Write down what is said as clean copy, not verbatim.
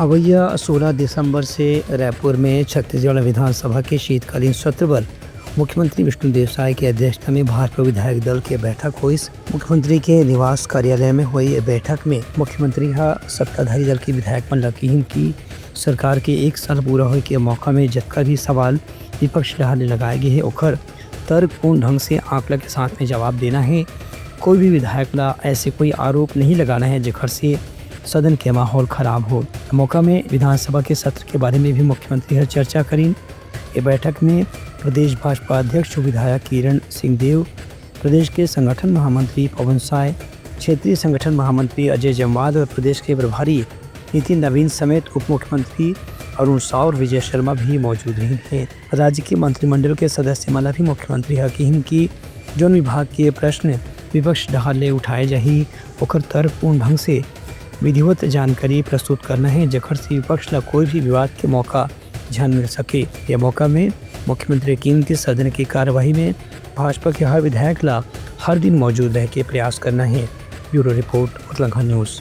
अवैया 16 दिसंबर से रायपुर में छत्तीसगढ़ विधानसभा के शीतकालीन सत्र पर मुख्यमंत्री विष्णुदेव साय की अध्यक्षता में भाजपा विधायक दल की बैठक हुई। मुख्यमंत्री के निवास कार्यालय में हुई बैठक में मुख्यमंत्री सत्ताधारी दल के विधायक मन लकीन की सरकार के 1 साल पूरा होने के मौका में जतका भी सवाल विपक्ष ने लगाए गए है ओखर तर्कपूर्ण ढंग से आंकड़ा के साथ में जवाब देना है। कोई भी विधायक ला ऐसे कोई आरोप नहीं लगाना है जेखर से सदन के माहौल खराब हो। मौका में विधानसभा के सत्र के बारे में भी मुख्यमंत्री चर्चा करी। ये बैठक में प्रदेश भाजपा अध्यक्ष विधायक किरण सिंहदेव, प्रदेश के संगठन महामंत्री पवन साय, क्षेत्रीय संगठन महामंत्री अजय जमवाद और प्रदेश के प्रभारी नितिन नवीन समेत उप मुख्यमंत्री अरुण साव और विजय शर्मा भी मौजूद रहे हैं। राज्य के मंत्रिमंडल के सदस्य माला भी मुख्यमंत्री हकीम की जौन विभाग के प्रश्न विपक्ष ढाले उठाए जाही ओकर तर्कपूर्ण ढंग से विधिवत जानकारी प्रस्तुत करना है जेखर से विपक्ष ला कोई भी विवाद के मौका ध्यान मिल सके। यह मौका में मुख्यमंत्री हकीम के सदन की कार्यवाही में भाजपा के हर विधायक ला हर दिन मौजूद रह के प्रयास करना है। Bureau report Uttarakhand news.